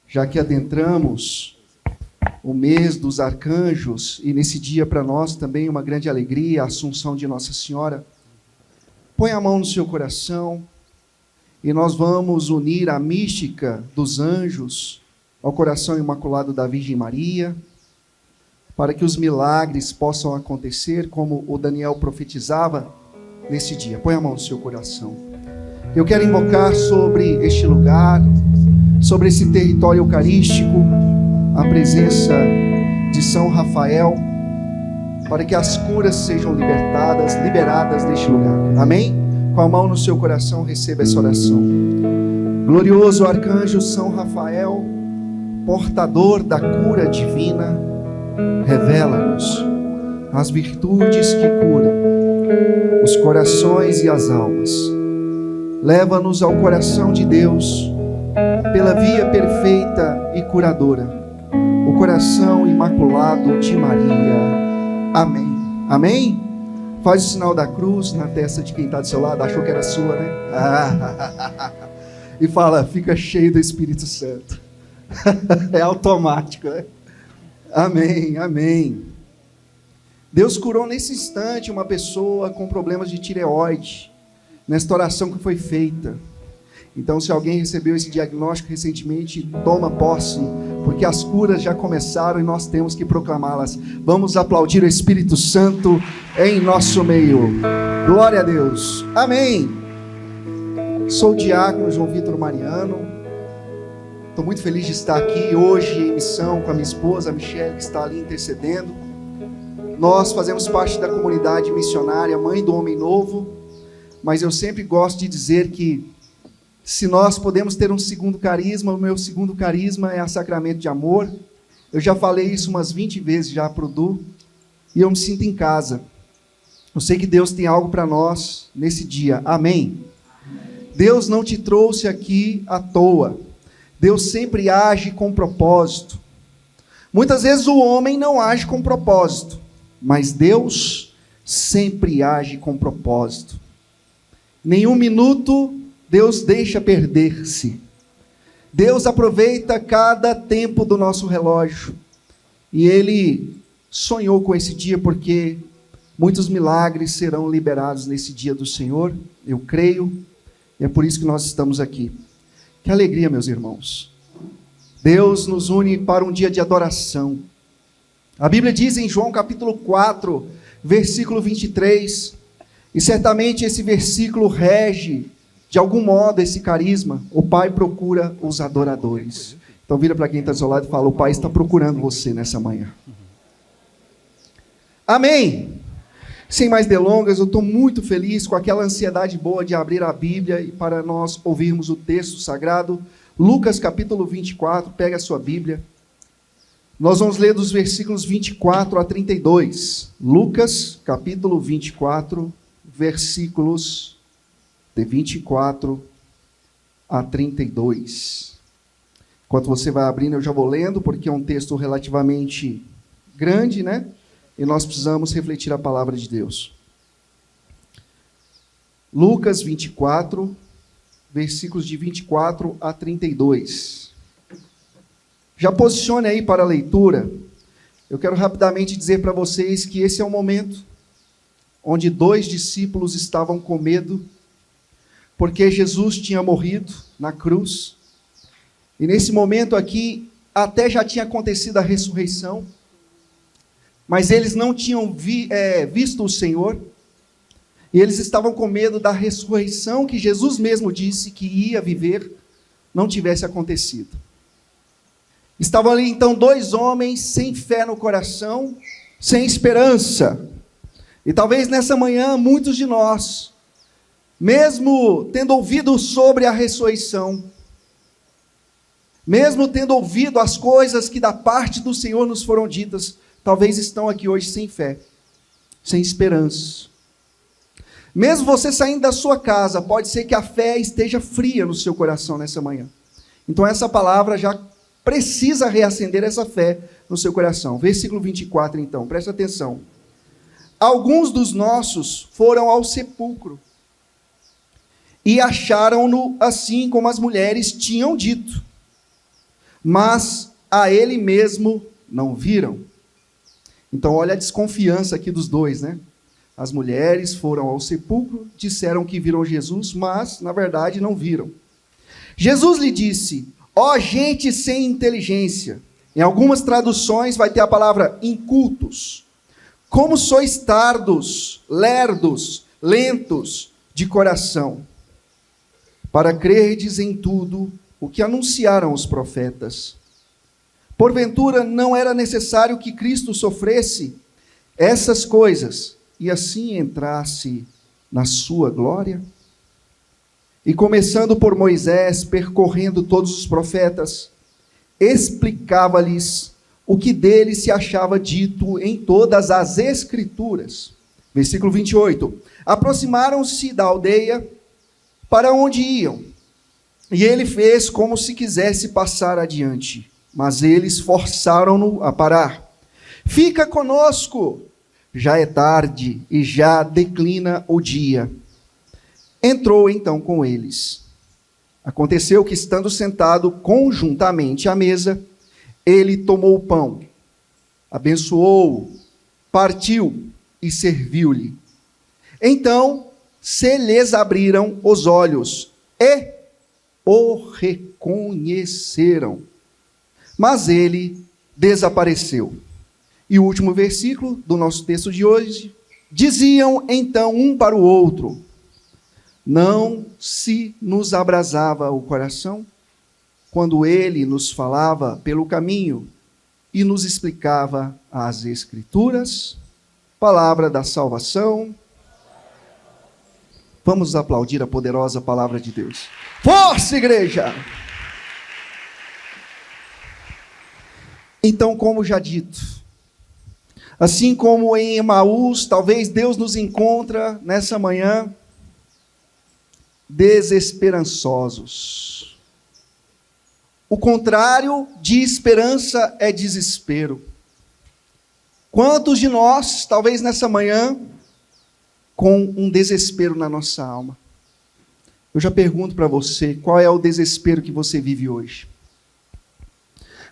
já que adentramos o mês dos arcanjos, e nesse dia para nós também uma grande alegria, a Assunção de Nossa Senhora, põe a mão no seu coração e nós vamos unir a mística dos anjos ao coração imaculado da Virgem Maria, para que os milagres possam acontecer, como o Daniel profetizava nesse dia. Põe a mão no seu coração. Eu quero invocar sobre este lugar, sobre esse território eucarístico, a presença de São Rafael, para que as curas sejam liberadas neste lugar. Amém? Com a mão no seu coração, receba essa oração. Glorioso arcanjo São Rafael, portador da cura divina, revela-nos as virtudes que curam os corações e as almas. Leva-nos ao coração de Deus pela via perfeita e curadora, o coração imaculado de Maria. Amém. Amém? Faz o sinal da cruz na testa de quem está do seu lado. Achou que era sua, né? E fala, fica cheio do Espírito Santo. É automático, né? Amém, amém. Deus curou nesse instante uma pessoa com problemas de tireoide, nesta oração que foi feita. Então, se alguém recebeu esse diagnóstico recentemente, toma posse, porque as curas já começaram e nós temos que proclamá-las. Vamos aplaudir o Espírito Santo em nosso meio. Glória a Deus. Amém. Sou o diácono João Vitor Mariano. Estou muito feliz de estar aqui hoje em missão com a minha esposa, a Michele, que está ali intercedendo. Nós fazemos parte da comunidade missionária Mãe do Homem Novo, mas eu sempre gosto de dizer que se nós podemos ter um segundo carisma, o meu segundo carisma é a sacramento de amor. Eu já falei isso umas 20 vezes já para o Du, e eu me sinto em casa. Eu sei que Deus tem algo para nós nesse dia. Amém? Deus não te trouxe aqui à toa. Deus sempre age com propósito. Muitas vezes o homem não age com propósito, mas Deus sempre age com propósito. Nenhum minuto Deus deixa perder-se. Deus aproveita cada tempo do nosso relógio. E Ele sonhou com esse dia porque muitos milagres serão liberados nesse dia do Senhor. Eu creio, e é por isso que nós estamos aqui. Que alegria, meus irmãos. Deus nos une para um dia de adoração. A Bíblia diz em João capítulo 4, versículo 23, e certamente esse versículo rege, de algum modo, esse carisma. O Pai procura os adoradores. Então vira para quem está do seu lado e fala, o Pai está procurando você nessa manhã. Amém! Sem mais delongas, eu estou muito feliz com aquela ansiedade boa de abrir a Bíblia e para nós ouvirmos o texto sagrado. Lucas capítulo 24, pega a sua Bíblia. Nós vamos ler dos versículos 24 a 32. Lucas capítulo 24, versículos de 24 a 32. Enquanto você vai abrindo, eu já vou lendo, porque é um texto relativamente grande, né? E nós precisamos refletir a palavra de Deus. Lucas 24, versículos de 24 a 32. Já posicione aí para a leitura. Eu quero rapidamente dizer para vocês que esse é o momento onde 2 discípulos estavam com medo, porque Jesus tinha morrido na cruz. E nesse momento aqui, até já tinha acontecido a ressurreição, mas eles não tinham visto o Senhor, e eles estavam com medo da ressurreição que Jesus mesmo disse que ia viver, não tivesse acontecido. Estavam ali então 2 homens sem fé no coração, sem esperança. E talvez nessa manhã muitos de nós, mesmo tendo ouvido sobre a ressurreição, mesmo tendo ouvido as coisas que da parte do Senhor nos foram ditas, talvez estão aqui hoje sem fé, sem esperança. Mesmo você saindo da sua casa, pode ser que a fé esteja fria no seu coração nessa manhã. Então essa palavra já precisa reacender essa fé no seu coração. Versículo 24 então, presta atenção. Alguns dos nossos foram ao sepulcro e acharam-no assim como as mulheres tinham dito, mas a ele mesmo não viram. Então olha a desconfiança aqui dos dois, né? As mulheres foram ao sepulcro, disseram que viram Jesus, mas na verdade não viram. Jesus lhe disse: ó gente sem inteligência. Em algumas traduções vai ter a palavra incultos. Como sois tardos, lerdos, lentos de coração, para crerdes em tudo o que anunciaram os profetas. Porventura não era necessário que Cristo sofresse essas coisas e assim entrasse na sua glória? E começando por Moisés, percorrendo todos os profetas, explicava-lhes o que dele se achava dito em todas as Escrituras. Versículo 28. Aproximaram-se da aldeia para onde iam, e ele fez como se quisesse passar adiante, mas eles forçaram-no a parar. Fica conosco, já é tarde e já declina o dia. Entrou então com eles. Aconteceu que, estando sentado conjuntamente à mesa, ele tomou o pão, abençoou-o, partiu e serviu-lhe. Então se lhes abriram os olhos e o reconheceram, mas ele desapareceu. E o último versículo do nosso texto de hoje: diziam então um para o outro: não se nos abrasava o coração quando ele nos falava pelo caminho e nos explicava as Escrituras? Palavra da salvação. Vamos aplaudir a poderosa palavra de Deus. Força, igreja! Então, como já dito, assim como em Emaús, talvez Deus nos encontra nessa manhã desesperançosos. O contrário de esperança é desespero. Quantos de nós, talvez nessa manhã, com um desespero na nossa alma? Eu já pergunto para você, qual é o desespero que você vive hoje?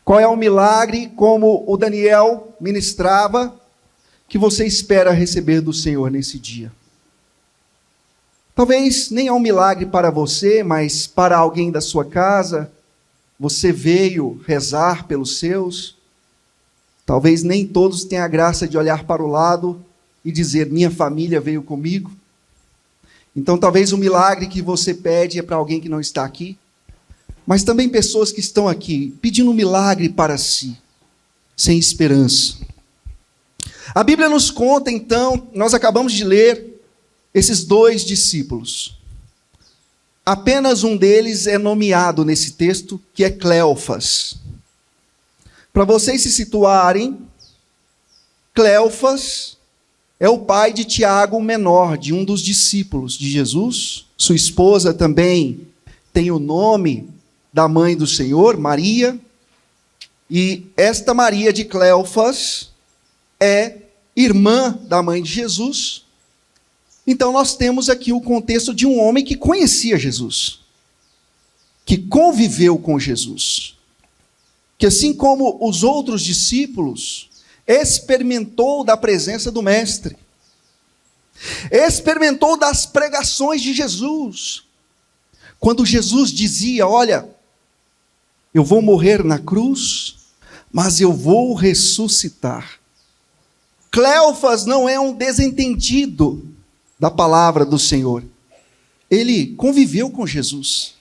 Qual é o milagre, como o Daniel ministrava, que você espera receber do Senhor nesse dia? Talvez nem é um milagre para você, mas para alguém da sua casa. Você veio rezar pelos seus. Talvez nem todos tenham a graça de olhar para o lado e dizer: minha família veio comigo. Então talvez o milagre que você pede é para alguém que não está aqui. Mas também pessoas que estão aqui pedindo um milagre para si, sem esperança. A Bíblia nos conta então, nós acabamos de ler esses dois discípulos. Apenas um deles é nomeado nesse texto, que é Cleofas. Para vocês se situarem, Cleofas é o pai de Tiago, o menor, de um dos discípulos de Jesus. Sua esposa também tem o nome da mãe do Senhor, Maria. E esta Maria de Cleofas é irmã da mãe de Jesus. Então nós temos aqui o contexto de um homem que conhecia Jesus, que conviveu com Jesus, que assim como os outros discípulos, experimentou da presença do Mestre, experimentou das pregações de Jesus. Quando Jesus dizia: olha, eu vou morrer na cruz, mas eu vou ressuscitar. Cleofas não é um desentendido da palavra do Senhor. Ele conviveu com Jesus.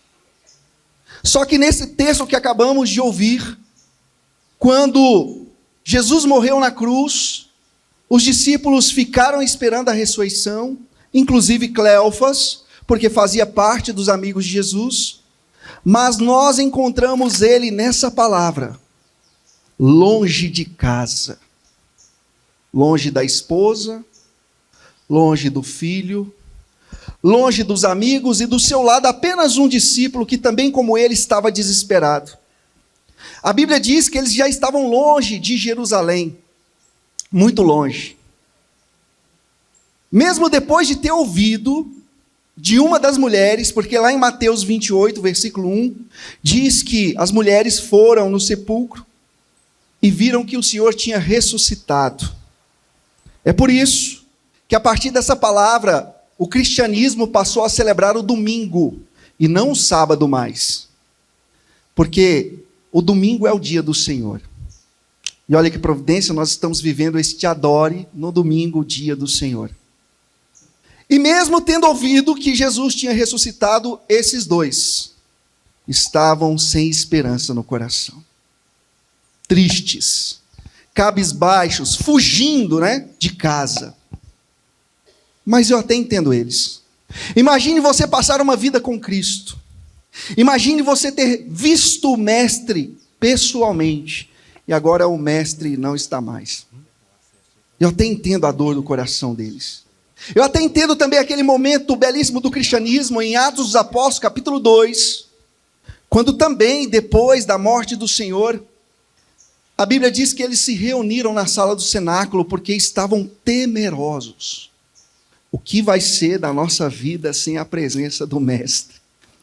Só que nesse texto que acabamos de ouvir, quando Jesus morreu na cruz, os discípulos ficaram esperando a ressurreição, inclusive Cleofas, porque fazia parte dos amigos de Jesus, mas nós encontramos ele nessa palavra: longe de casa, longe da esposa, longe do filho, longe dos amigos, e do seu lado apenas um discípulo que também, como ele, estava desesperado. A Bíblia diz que eles já estavam longe de Jerusalém, muito longe. Mesmo depois de ter ouvido de uma das mulheres, porque lá em Mateus 28, versículo 1, diz que as mulheres foram no sepulcro e viram que o Senhor tinha ressuscitado. É por isso que a partir dessa palavra, o cristianismo passou a celebrar o domingo e não o sábado mais. Porque o domingo é o dia do Senhor. E olha que providência, nós estamos vivendo este adore no domingo, o dia do Senhor. E mesmo tendo ouvido que Jesus tinha ressuscitado, esses dois estavam sem esperança no coração. Tristes, cabisbaixos, fugindo, de casa. Mas eu até entendo eles. Imagine você passar uma vida com Cristo. Imagine você ter visto o Mestre pessoalmente. E agora o Mestre não está mais. Eu até entendo a dor do coração deles. Eu até entendo também aquele momento belíssimo do cristianismo em Atos dos Apóstolos, capítulo 2. Quando também, depois da morte do Senhor, a Bíblia diz que eles se reuniram na sala do cenáculo porque estavam temerosos. O que vai ser da nossa vida sem a presença do Mestre?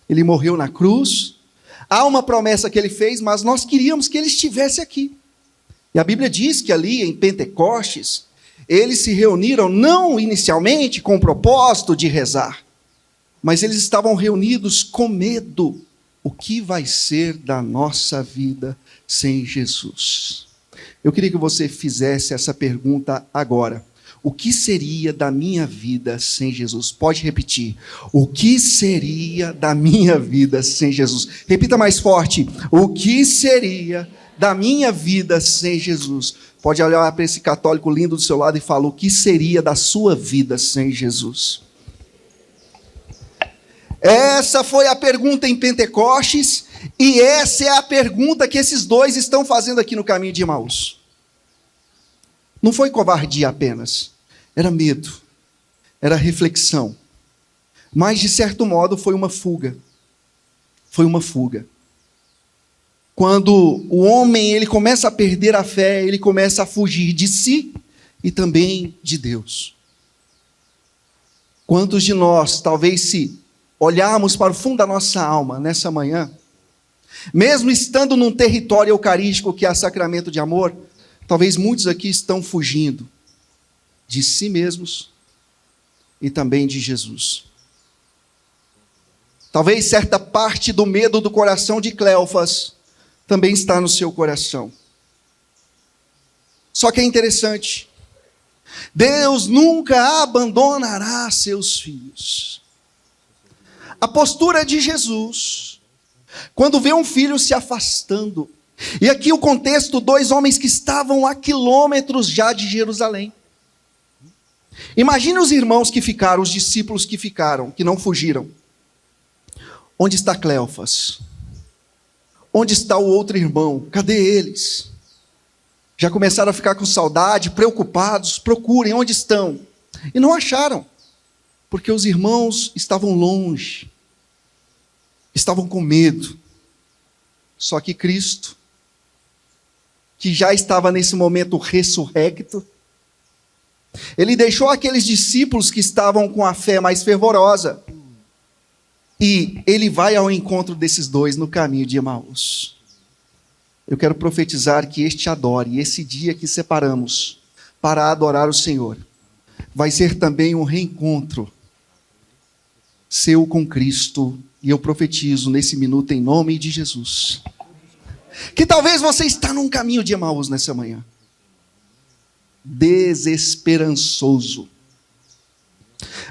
Ele morreu na cruz, há uma promessa que ele fez, mas nós queríamos que ele estivesse aqui. E a Bíblia diz que ali em Pentecostes, eles se reuniram não inicialmente com o propósito de rezar, mas eles estavam reunidos com medo. O que vai ser da nossa vida sem Jesus? Eu queria que você fizesse essa pergunta agora. O que seria da minha vida sem Jesus? Pode repetir. O que seria da minha vida sem Jesus? Repita mais forte. O que seria da minha vida sem Jesus? Pode olhar para esse católico lindo do seu lado e falar: o que seria da sua vida sem Jesus? Essa foi a pergunta em Pentecostes, e essa é a pergunta que esses dois estão fazendo aqui no caminho de Emaús. Não foi covardia apenas, era medo, era reflexão, mas de certo modo foi uma fuga. Foi uma fuga. Quando o homem ele começa a perder a fé, ele começa a fugir de si e também de Deus. Quantos de nós, talvez se olharmos para o fundo da nossa alma nessa manhã, mesmo estando num território eucarístico que é sacramento de amor, talvez muitos aqui estão fugindo de si mesmos e também de Jesus. Talvez certa parte do medo do coração de Cleofas também está no seu coração. Só que é interessante, Deus nunca abandonará seus filhos. A postura de Jesus, quando vê um filho se afastando, e aqui o contexto, dois homens que estavam a quilômetros já de Jerusalém. Imagine os irmãos que ficaram, os discípulos que ficaram, que não fugiram. Onde está Cleofas? Onde está o outro irmão? Cadê eles? Já começaram a ficar com saudade, preocupados, procurem, onde estão? E não acharam, porque os irmãos estavam longe, estavam com medo. Só que Cristo, que já estava nesse momento ressurrecto, ele deixou aqueles discípulos que estavam com a fé mais fervorosa, e ele vai ao encontro desses dois no caminho de Emaús. Eu quero profetizar que este adore, esse dia que separamos para adorar o Senhor, vai ser também um reencontro seu com Cristo. E eu profetizo nesse minuto em nome de Jesus, que talvez você está num caminho de Emaús nessa manhã, desesperançoso.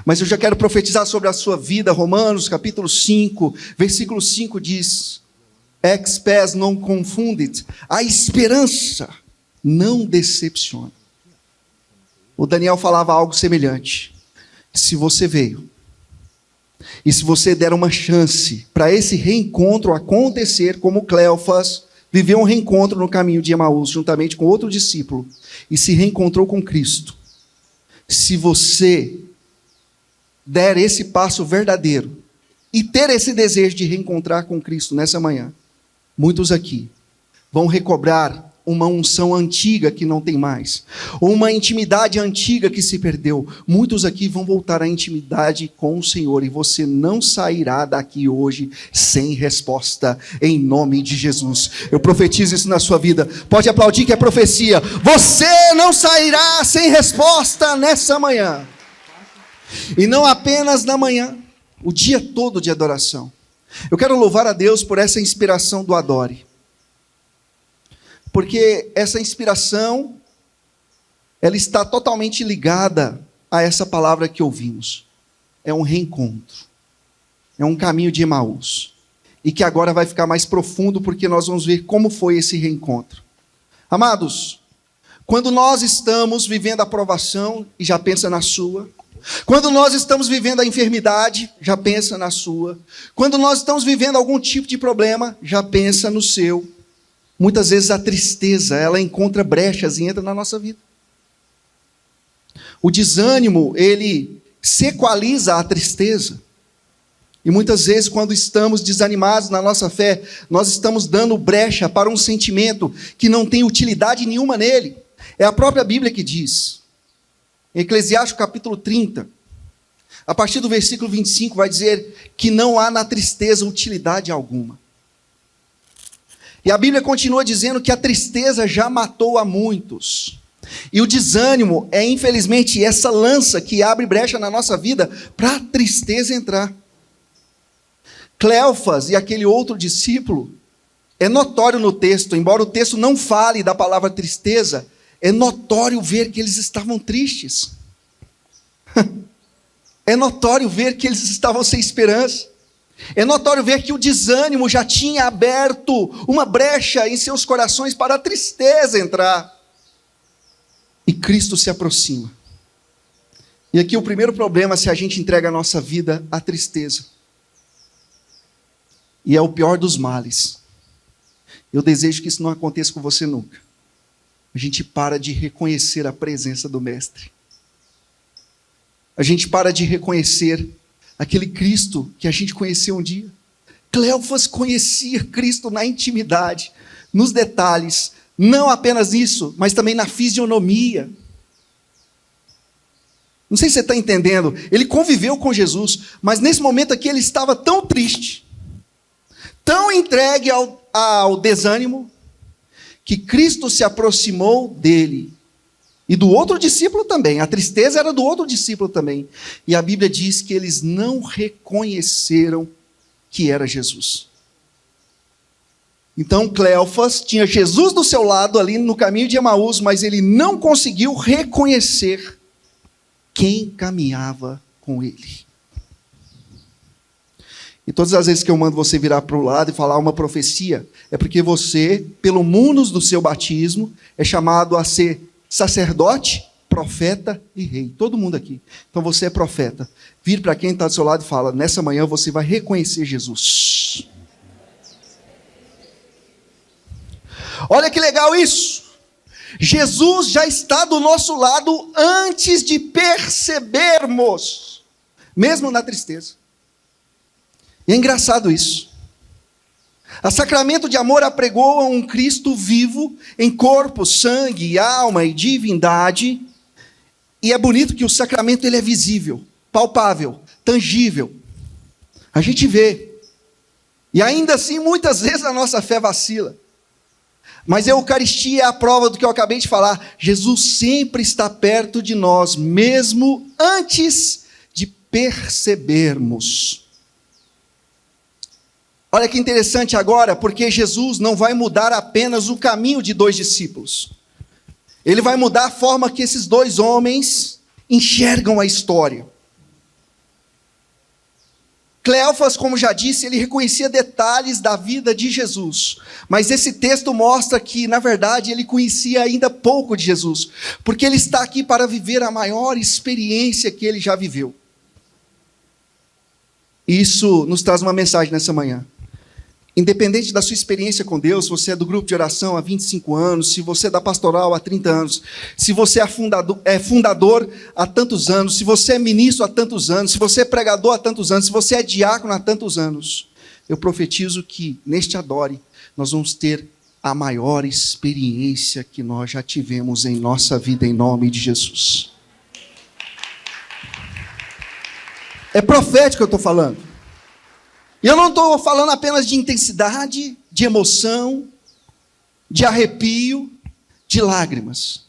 Mas eu já quero profetizar sobre a sua vida. Romanos capítulo 5, versículo 5 diz: Ex pes non confundit, a esperança não decepciona. O Daniel falava algo semelhante. Se você veio, e se você der uma chance para esse reencontro acontecer, como Cleofas viveu um reencontro no caminho de Emaús, juntamente com outro discípulo, e se reencontrou com Cristo, se você der esse passo verdadeiro, e ter esse desejo de reencontrar com Cristo nessa manhã, muitos aqui vão recobrar uma unção antiga que não tem mais, ou uma intimidade antiga que se perdeu. Muitos aqui vão voltar à intimidade com o Senhor, e você não sairá daqui hoje sem resposta, em nome de Jesus. Eu profetizo isso na sua vida. Pode aplaudir que é profecia. Você não sairá sem resposta nessa manhã. E não apenas na manhã, o dia todo de adoração. Eu quero louvar a Deus por essa inspiração do Adore. Porque essa inspiração, ela está totalmente ligada a essa palavra que ouvimos. É um reencontro. É um caminho de Emaús. E que agora vai ficar mais profundo, porque nós vamos ver como foi esse reencontro. Amados, quando nós estamos vivendo a provação, e já pensa na sua. Quando nós estamos vivendo a enfermidade, já pensa na sua. Quando nós estamos vivendo algum tipo de problema, já pensa no seu. Muitas vezes a tristeza, ela encontra brechas e entra na nossa vida. O desânimo, ele sequaliza a tristeza. E muitas vezes, quando estamos desanimados na nossa fé, nós estamos dando brecha para um sentimento que não tem utilidade nenhuma nele. É a própria Bíblia que diz. Em Eclesiastes capítulo 30, a partir do versículo 25, vai dizer que não há na tristeza utilidade alguma. E a Bíblia continua dizendo que a tristeza já matou a muitos. E o desânimo é, infelizmente, essa lança que abre brecha na nossa vida para a tristeza entrar. Cleofas e aquele outro discípulo, é notório no texto, embora o texto não fale da palavra tristeza, é notório ver que eles estavam tristes. É notório ver que eles estavam sem esperança. É notório ver que o desânimo já tinha aberto uma brecha em seus corações para a tristeza entrar. E Cristo se aproxima. E aqui o primeiro problema, se a gente entrega a nossa vida à tristeza. E é o pior dos males. Eu desejo que isso não aconteça com você nunca. A gente para de reconhecer a presença do Mestre. A gente para de reconhecer aquele Cristo que a gente conheceu um dia. Cleofas conhecia Cristo na intimidade, nos detalhes, não apenas isso, mas também na fisionomia. Não sei se você está entendendo, ele conviveu com Jesus, mas nesse momento aqui ele estava tão triste, tão entregue ao desânimo, que Cristo se aproximou dele. E do outro discípulo também. A tristeza era do outro discípulo também. E a Bíblia diz que eles não reconheceram que era Jesus. Então Cleofas tinha Jesus do seu lado ali no caminho de Emaús, mas ele não conseguiu reconhecer quem caminhava com ele. E todas as vezes que eu mando você virar para o lado e falar uma profecia, é porque você, pelo munus do seu batismo, é chamado a ser sacerdote, profeta e rei. Todo mundo aqui. Então você é profeta. Vire para quem está do seu lado e fala: nessa manhã você vai reconhecer Jesus. Olha que legal isso. Jesus já está do nosso lado antes de percebermos, mesmo na tristeza. E é engraçado isso. A Sacramento de Amor apregoa um Cristo vivo em corpo, sangue, alma e divindade. E é bonito que o sacramento ele é visível, palpável, tangível. A gente vê. E ainda assim, muitas vezes a nossa fé vacila. Mas a Eucaristia é a prova do que eu acabei de falar. Jesus sempre está perto de nós, mesmo antes de percebermos. Olha que interessante agora, porque Jesus não vai mudar apenas o caminho de dois discípulos. Ele vai mudar a forma que esses dois homens enxergam a história. Cleofas, como já disse, ele reconhecia detalhes da vida de Jesus. Mas esse texto mostra que, na verdade, ele conhecia ainda pouco de Jesus. Porque ele está aqui para viver a maior experiência que ele já viveu. Isso nos traz uma mensagem nessa manhã. Independente da sua experiência com Deus, se você é do grupo de oração há 25 anos, se você é da pastoral há 30 anos, se você é fundador há tantos anos, se você é ministro há tantos anos, se você é pregador há tantos anos, se você é diácono há tantos anos, eu profetizo que neste Adore nós vamos ter a maior experiência que nós já tivemos em nossa vida, em nome de Jesus. É profético que eu estou falando. E eu não estou falando apenas de intensidade, de emoção, de arrepio, de lágrimas.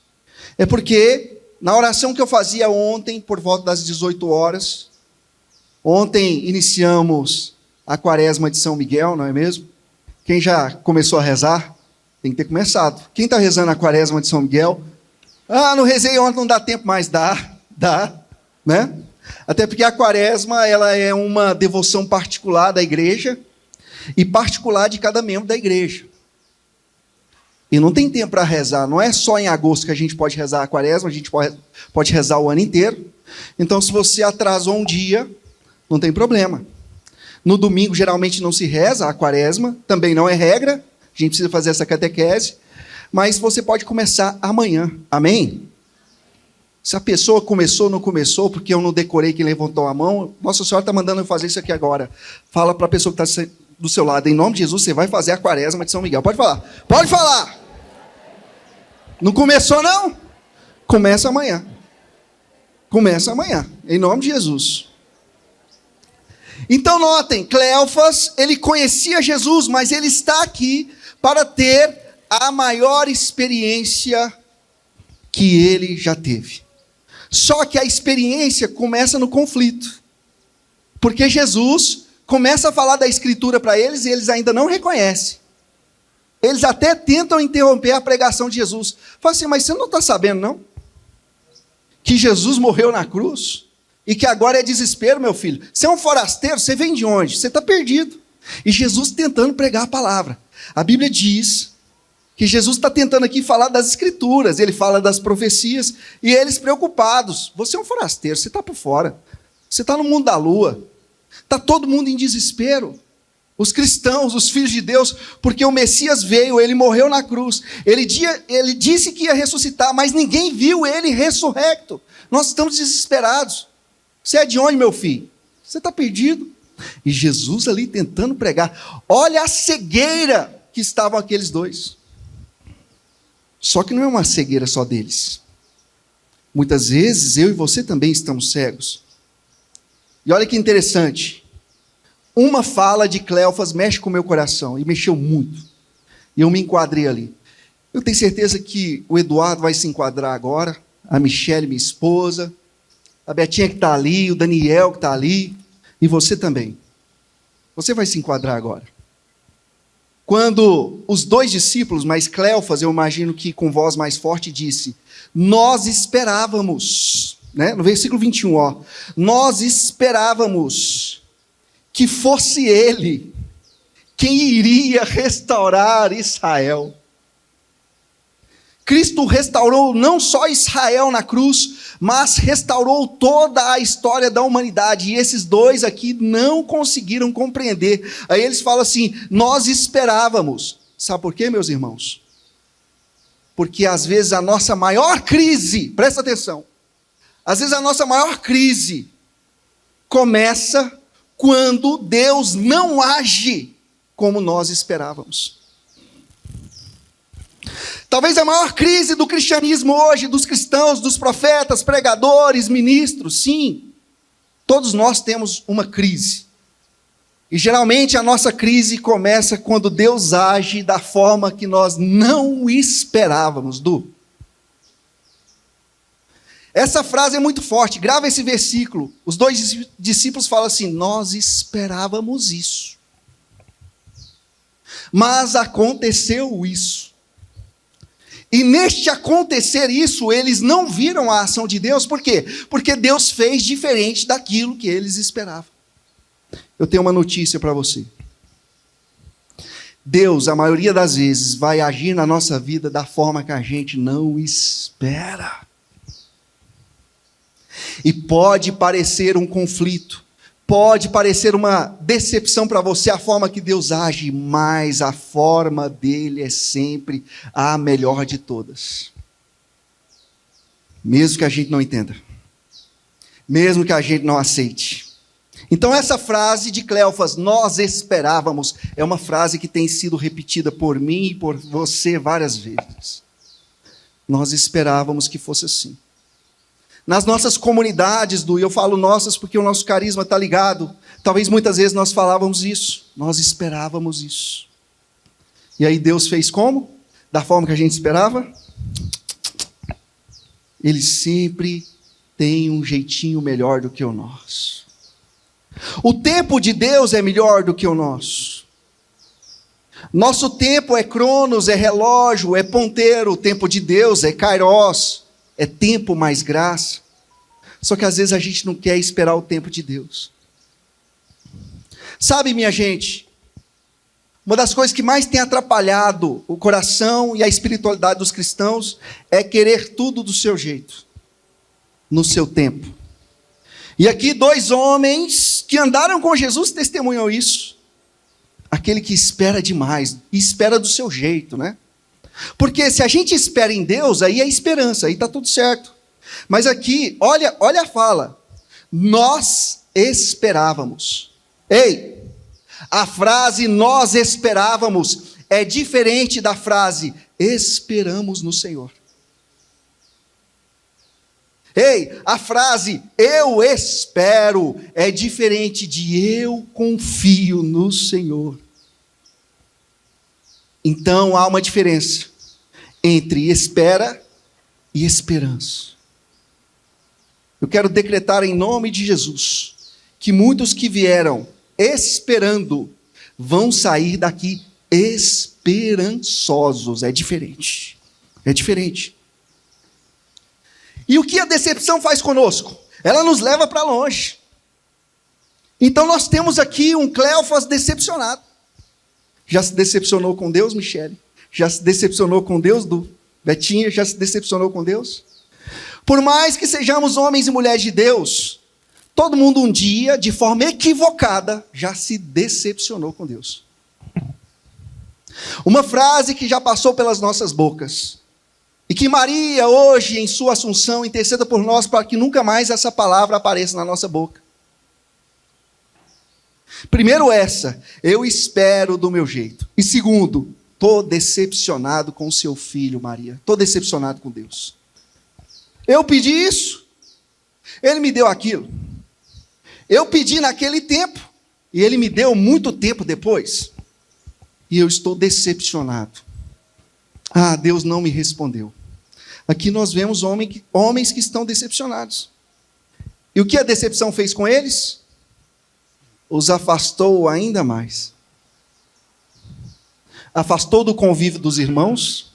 É porque na oração que eu fazia ontem, por volta das 18 horas, ontem iniciamos a quaresma de São Miguel, não é mesmo? Quem já começou a rezar, tem que ter começado. Quem está rezando a quaresma de São Miguel? Ah, não rezei ontem, não dá tempo mais. Dá, né? Até porque a quaresma, ela é uma devoção particular da igreja e particular de cada membro da igreja. E não tem tempo para rezar, não é só em agosto que a gente pode rezar a quaresma, a gente pode rezar o ano inteiro. Então, se você atrasou um dia, não tem problema. No domingo, geralmente, não se reza a quaresma, também não é regra, a gente precisa fazer essa catequese, mas você pode começar amanhã, amém? Se a pessoa começou ou não começou, porque eu não decorei quem levantou a mão, Nossa Senhora está mandando eu fazer isso aqui agora. Fala para a pessoa que está do seu lado, em nome de Jesus, você vai fazer a quaresma de São Miguel. Pode falar. Pode falar. Não começou, não? Começa amanhã. Começa amanhã, em nome de Jesus. Então notem, Cleofas, ele conhecia Jesus, mas ele está aqui para ter a maior experiência que ele já teve. Só que a experiência começa no conflito. Porque Jesus começa a falar da Escritura para eles e eles ainda não reconhecem. Eles até tentam interromper a pregação de Jesus. Fala assim, mas você não está sabendo, não? Que Jesus morreu na cruz? E que agora é desespero, meu filho. Você é um forasteiro, você vem de onde? Você está perdido. E Jesus tentando pregar a palavra. A Bíblia diz que Jesus está tentando aqui falar das Escrituras, ele fala das profecias, e eles preocupados. Você é um forasteiro, você está por fora. Você está no mundo da lua. Está todo mundo em desespero. Os cristãos, os filhos de Deus, porque o Messias veio, ele morreu na cruz. Ele disse que ia ressuscitar, mas ninguém viu ele ressurrecto. Nós estamos desesperados. Você é de onde, meu filho? Você está perdido. E Jesus ali tentando pregar. Olha a cegueira que estavam aqueles dois. Só que não é uma cegueira só deles. Muitas vezes eu e você também estamos cegos. E olha que interessante. Uma fala de Cleofas mexe com o meu coração, e mexeu muito. E eu me enquadrei ali. Eu tenho certeza que o Eduardo vai se enquadrar agora, a Michele, minha esposa, a Betinha que está ali, o Daniel que está ali, e você também. Você vai se enquadrar agora. Quando os dois discípulos, mas Cleofas, eu imagino que com voz mais forte, disse, nós esperávamos, né? No versículo 21, ó, nós esperávamos que fosse ele quem iria restaurar Israel. Cristo restaurou não só Israel na cruz, mas restaurou toda a história da humanidade. E esses dois aqui não conseguiram compreender. Aí eles falam assim, nós esperávamos. Sabe por quê, meus irmãos? Porque às vezes a nossa maior crise, presta atenção, às vezes a nossa maior crise começa quando Deus não age como nós esperávamos. Talvez a maior crise do cristianismo hoje, dos cristãos, dos profetas, pregadores, ministros, sim, todos nós temos uma crise. E geralmente a nossa crise começa quando Deus age da forma que nós não esperávamos. Essa frase é muito forte, grava esse versículo. Os dois discípulos falam assim, nós esperávamos isso. Mas aconteceu isso. E neste acontecer isso, eles não viram a ação de Deus, por quê? Porque Deus fez diferente daquilo que eles esperavam. Eu tenho uma notícia para você. Deus, a maioria das vezes, vai agir na nossa vida da forma que a gente não espera. E pode parecer um conflito, pode parecer uma decepção para você a forma que Deus age, mas a forma dele é sempre a melhor de todas. Mesmo que a gente não entenda, mesmo que a gente não aceite, Então essa frase de Cleófas, nós esperávamos, é uma frase que tem sido repetida por mim e por você várias vezes. Nós esperávamos que fosse assim. Nas nossas comunidades, e eu falo nossas porque o nosso carisma está ligado, talvez muitas vezes nós falávamos isso, nós esperávamos isso. E aí Deus fez como? Da forma que a gente esperava? Ele sempre tem um jeitinho melhor do que o nosso. O tempo de Deus é melhor do que o nosso. Nosso tempo é cronos, é relógio, é ponteiro. O tempo de Deus é kairos, é tempo mais graça. Só que às vezes a gente não quer esperar o tempo de Deus. Sabe, minha gente, uma das coisas que mais tem atrapalhado o coração e a espiritualidade dos cristãos é querer tudo do seu jeito, no seu tempo. E aqui 2 homens que andaram com Jesus testemunham isso. Aquele que espera demais, e espera do seu jeito, né? Porque se a gente espera em Deus, aí é esperança, aí está tudo certo. Mas aqui, olha a fala. Nós esperávamos. Ei, a frase nós esperávamos é diferente da frase esperamos no Senhor. Ei, a frase eu espero é diferente de eu confio no Senhor. Então há uma diferença entre espera e esperança. Eu quero decretar em nome de Jesus que muitos que vieram esperando vão sair daqui esperançosos. É diferente. É diferente. E o que a decepção faz conosco? Ela nos leva para longe. Então nós temos aqui um Cleófas decepcionado. Já se decepcionou com Deus, Michele? Já se decepcionou com Deus, Betinha? Já se decepcionou com Deus? Por mais que sejamos homens e mulheres de Deus, todo mundo um dia, de forma equivocada, já se decepcionou com Deus. Uma frase que já passou pelas nossas bocas. E que Maria, hoje, em sua assunção, interceda por nós para que nunca mais essa palavra apareça na nossa boca. Primeiro essa, eu espero do meu jeito. E segundo, estou decepcionado com o seu filho, Maria. Estou decepcionado com Deus. Eu pedi isso, ele me deu aquilo. Eu pedi naquele tempo, e ele me deu muito tempo depois. E eu estou decepcionado. Ah, Deus não me respondeu. Aqui nós vemos homens que estão decepcionados. E o que a decepção fez com eles? Os afastou ainda mais. Afastou do convívio dos irmãos.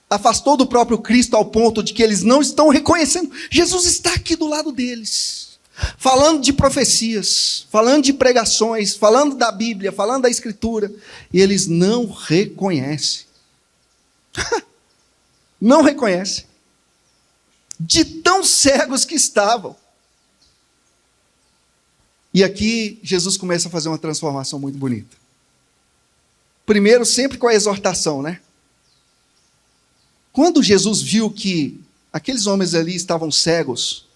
Afastou do próprio Cristo ao ponto de que eles não estão reconhecendo. Jesus está aqui do lado deles. Falando de profecias, falando de pregações, falando da Bíblia, falando da Escritura. E eles não reconhecem. Não reconhecem. De tão cegos que estavam. E aqui Jesus começa a fazer uma transformação muito bonita. Primeiro, sempre com a exortação, né? Quando Jesus viu que aqueles homens ali estavam cegos,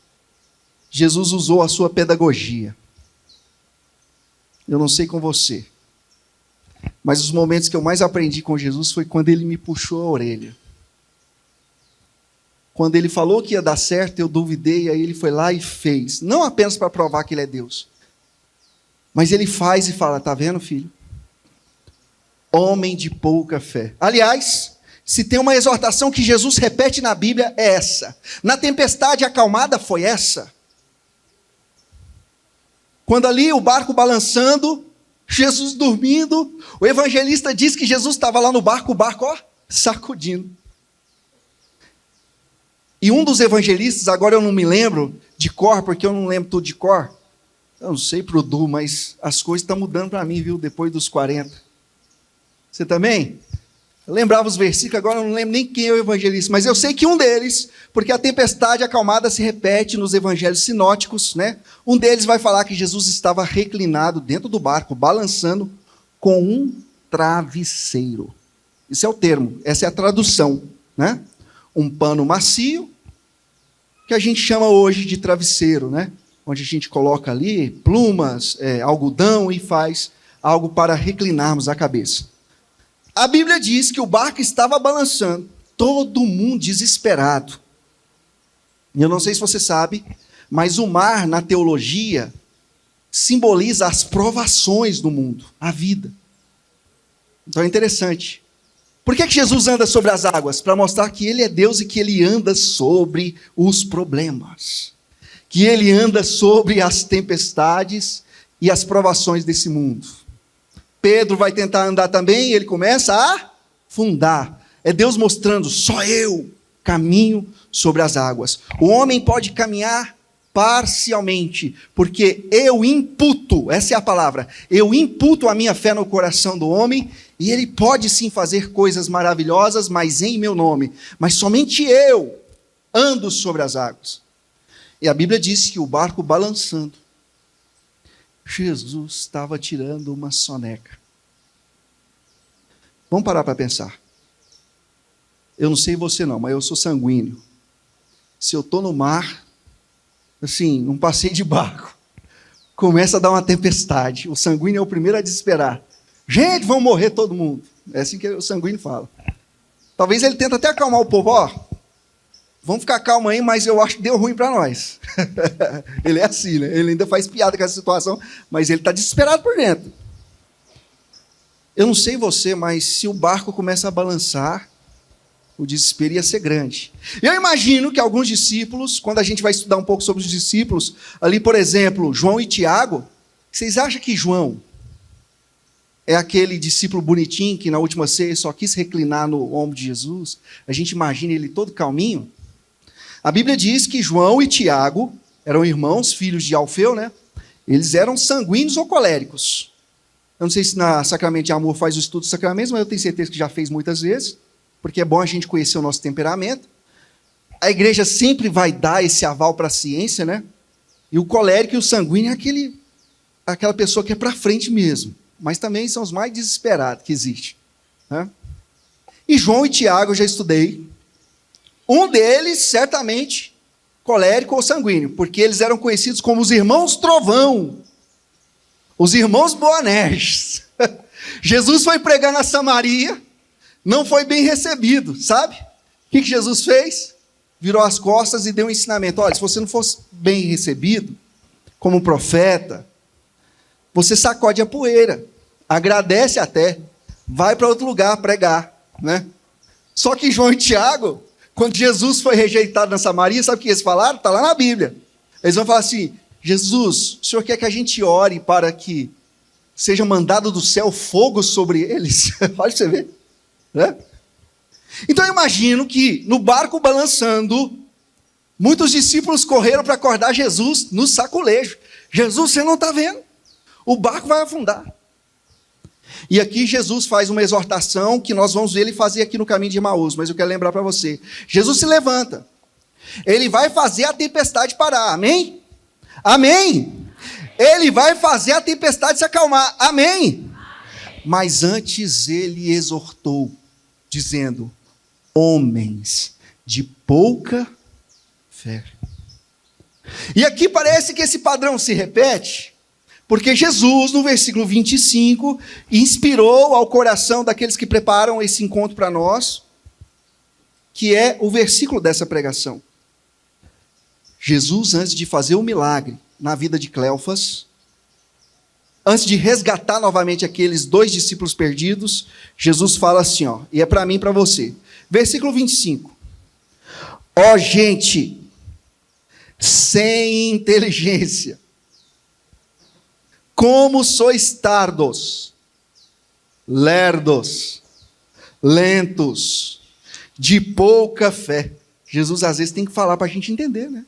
Jesus usou a sua pedagogia. Eu não sei com você, mas os momentos que eu mais aprendi com Jesus foi quando ele me puxou a orelha. Quando ele falou que ia dar certo, eu duvidei, aí ele foi lá e fez. Não apenas para provar que ele é Deus, mas ele faz e fala, tá vendo, filho? Homem de pouca fé. Aliás, se tem uma exortação que Jesus repete na Bíblia, é essa. Na tempestade acalmada foi essa. Quando ali o barco balançando, Jesus dormindo, o evangelista diz que Jesus estava lá no barco, o barco, ó, sacudindo. E um dos evangelistas, agora eu não me lembro de cor, porque eu não lembro tudo de cor. Eu não sei pro Du, mas as coisas estão mudando para mim, viu, depois dos 40. Você também? Eu lembrava os versículos, agora eu não lembro nem quem é o evangelista, mas eu sei que um deles, porque a tempestade acalmada se repete nos evangelhos sinóticos, né? Um deles vai falar que Jesus estava reclinado dentro do barco, balançando com um travesseiro. Esse é o termo, essa é a tradução, né? Um pano macio, que a gente chama hoje de travesseiro, né? onde a gente coloca ali plumas, algodão e faz algo para reclinarmos a cabeça. A Bíblia diz que o barco estava balançando, todo mundo desesperado. E eu não sei se você sabe, mas o mar, na teologia, simboliza as provações do mundo, a vida. Então é interessante. Por que Jesus anda sobre as águas? Para mostrar que Ele é Deus e que Ele anda sobre os problemas. Que Ele anda sobre as tempestades e as provações desse mundo. Pedro vai tentar andar também e ele começa a afundar. É Deus mostrando, só eu caminho sobre as águas. O homem pode caminhar parcialmente, porque eu imputo, essa é a palavra, eu imputo a minha fé no coração do homem, e ele pode sim fazer coisas maravilhosas, mas em meu nome. Mas somente eu ando sobre as águas. E a Bíblia diz que o barco balançando, Jesus estava tirando uma soneca. Vamos parar para pensar. Eu não sei você não, mas eu sou sanguíneo. Se eu estou no mar, assim, num passeio de barco, começa a dar uma tempestade. O sanguíneo é o primeiro a desesperar. Gente, vão morrer todo mundo. É assim que o sanguíneo fala. Talvez ele tente até acalmar o povo. Vamos ficar calmo aí, mas eu acho que deu ruim para nós. Ele é assim, né? Ele ainda faz piada com essa situação, mas ele está desesperado por dentro. Eu não sei você, mas se o barco começa a balançar, o desespero ia ser grande. Eu imagino que alguns discípulos, quando a gente vai estudar um pouco sobre os discípulos, ali, por exemplo, João e Tiago, vocês acham que João é aquele discípulo bonitinho que na última ceia só quis reclinar no ombro de Jesus? A gente imagina ele todo calminho. A Bíblia diz que João e Tiago eram irmãos, filhos de Alfeu, né? Eles eram sanguíneos ou coléricos. Eu não sei se na Sacramento de Amor faz o estudo dos sacramentos, mas eu tenho certeza que já fez muitas vezes, porque é bom a gente conhecer o nosso temperamento. A igreja sempre vai dar esse aval para a ciência, né? E o colérico e o sanguíneo é aquela pessoa que é para frente mesmo, mas também são os mais desesperados que existem, né? E João e Tiago eu já estudei. Um deles, certamente, colérico ou sanguíneo, porque eles eram conhecidos como os irmãos Trovão, os irmãos Boanerges. Jesus foi pregar na Samaria, não foi bem recebido, sabe? O que Jesus fez? Virou as costas e deu um ensinamento. Olha, se você não fosse bem recebido, como profeta, você sacode a poeira, agradece até, vai para outro lugar pregar, né? Só que João e Tiago, quando Jesus foi rejeitado na Samaria, sabe o que eles falaram? Está lá na Bíblia. Eles vão falar assim: Jesus, o Senhor quer que a gente ore para que seja mandado do céu fogo sobre eles? Pode você ver, né? Então eu imagino que no barco balançando, muitos discípulos correram para acordar Jesus no saculejo. Jesus, você não está vendo? O barco vai afundar. E aqui Jesus faz uma exortação que nós vamos ver ele fazer aqui no caminho de Emaús, mas eu quero lembrar para você. Jesus se levanta. Ele vai fazer a tempestade parar, amém? Amém? Ele vai fazer a tempestade se acalmar, amém? Mas antes ele exortou, dizendo: homens de pouca fé. E aqui parece que esse padrão se repete, porque Jesus, no versículo 25, inspirou ao coração daqueles que preparam esse encontro para nós, que é o versículo dessa pregação. Jesus, antes de fazer o milagre na vida de Cleofas, antes de resgatar novamente aqueles 2 discípulos perdidos, Jesus fala assim, e é para mim e para você. Versículo 25. Ó gente sem inteligência, como sois tardos, lerdos, lentos, de pouca fé. Jesus às vezes tem que falar para a gente entender, né?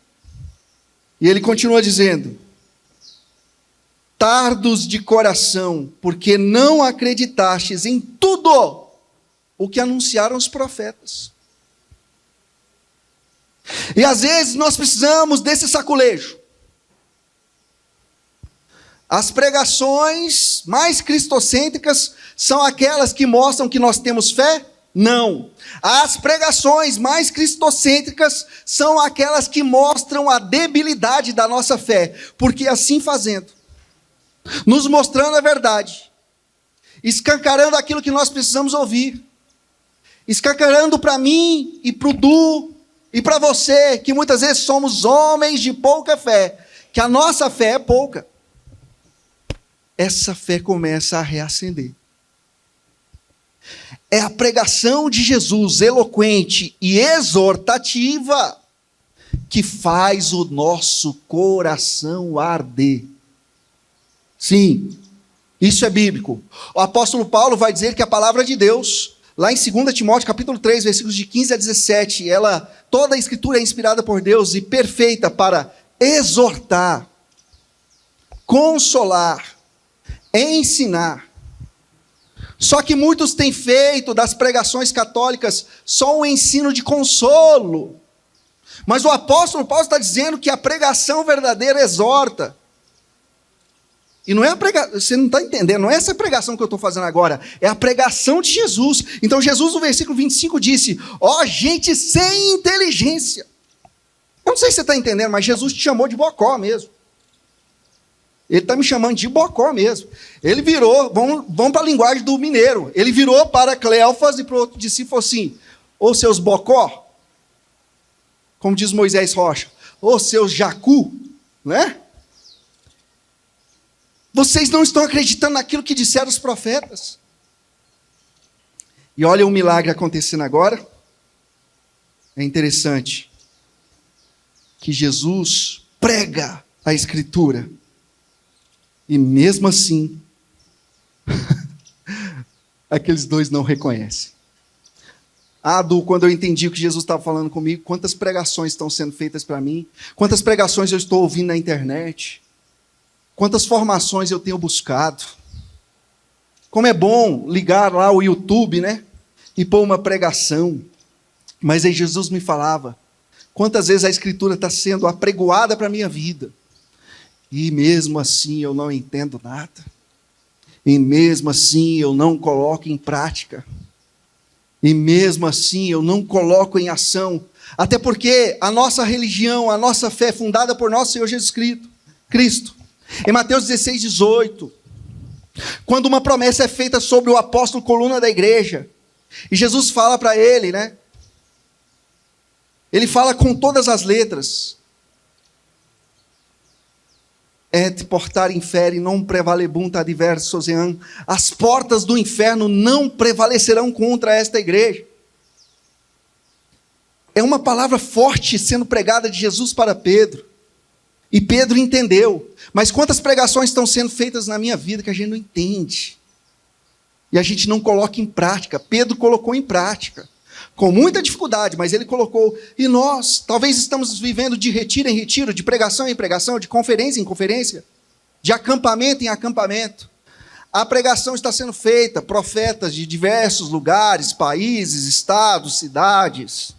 E ele continua dizendo: tardos de coração, porque não acreditastes em tudo o que anunciaram os profetas. E às vezes nós precisamos desse saculejo. As pregações mais cristocêntricas são aquelas que mostram que nós temos fé Não. As pregações mais cristocêntricas são aquelas que mostram a debilidade da nossa fé, porque assim fazendo, nos mostrando a verdade, escancarando aquilo que nós precisamos ouvir, escancarando para mim e para o Du e para você, que muitas vezes somos homens de pouca fé, que a nossa fé é pouca. Essa fé começa a reacender. É a pregação de Jesus, eloquente e exortativa, que faz o nosso coração arder. Sim, isso é bíblico. O apóstolo Paulo vai dizer que a palavra de Deus, lá em 2 Timóteo, capítulo 3, versículos de 15 a 17, toda a escritura é inspirada por Deus e perfeita para exortar, consolar, ensinar. Só que muitos têm feito das pregações católicas só um ensino de consolo. Mas o apóstolo Paulo está dizendo que a pregação verdadeira exorta. E não é a pregação, você não está entendendo, não é essa pregação que eu estou fazendo agora, é a pregação de Jesus. Então Jesus no versículo 25 disse, ó gente sem inteligência. Eu não sei se você está entendendo, mas Jesus te chamou de bocó mesmo. Ele está me chamando de bocó mesmo. Ele virou, vamos para a linguagem do mineiro, ele virou para Cleófas e para o outro discípulo assim, ô seus bocó, como diz Moisés Rocha, ô seus jacu, né? Vocês não estão acreditando naquilo que disseram os profetas. E olha o milagre acontecendo agora. É interessante que Jesus prega a Escritura. E mesmo assim, aqueles dois não reconhecem. Du, quando eu entendi o que Jesus estava falando comigo, quantas pregações estão sendo feitas para mim, quantas pregações eu estou ouvindo na internet, quantas formações eu tenho buscado. Como é bom ligar lá o YouTube, né? E pôr uma pregação. Mas aí Jesus me falava, quantas vezes a Escritura está sendo apregoada para a minha vida. E mesmo assim eu não entendo nada. E mesmo assim eu não coloco em prática. E mesmo assim eu não coloco em ação. Até porque a nossa religião, a nossa fé é fundada por nosso Senhor Jesus Cristo. Em Mateus 16, 18. Quando uma promessa é feita sobre o apóstolo coluna da igreja. E Jesus fala para ele, né? Ele fala com todas as letras. Et portar inferi non prevalebunt adversos eam. As portas do inferno não prevalecerão contra esta igreja. É uma palavra forte sendo pregada de Jesus para Pedro. E Pedro entendeu. Mas quantas pregações estão sendo feitas na minha vida que a gente não entende. E a gente não coloca em prática. Pedro colocou em prática. Com muita dificuldade, mas ele colocou. E nós, talvez estamos vivendo de retiro em retiro, de pregação em pregação, de conferência em conferência, de acampamento em acampamento. A pregação está sendo feita, profetas de diversos lugares, países, estados, cidades.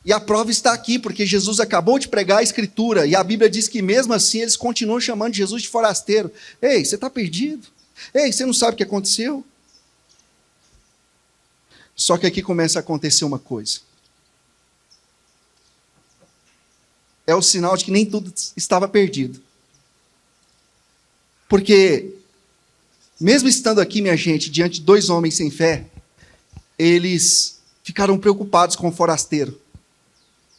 E a prova está aqui, porque Jesus acabou de pregar a Escritura, e a Bíblia diz que mesmo assim eles continuam chamando Jesus de forasteiro. Ei, você está perdido? Ei, você não sabe o que aconteceu? Só que aqui começa a acontecer uma coisa. É o sinal de que nem tudo estava perdido. Porque, mesmo estando aqui, minha gente, diante de dois homens sem fé, eles ficaram preocupados com o forasteiro.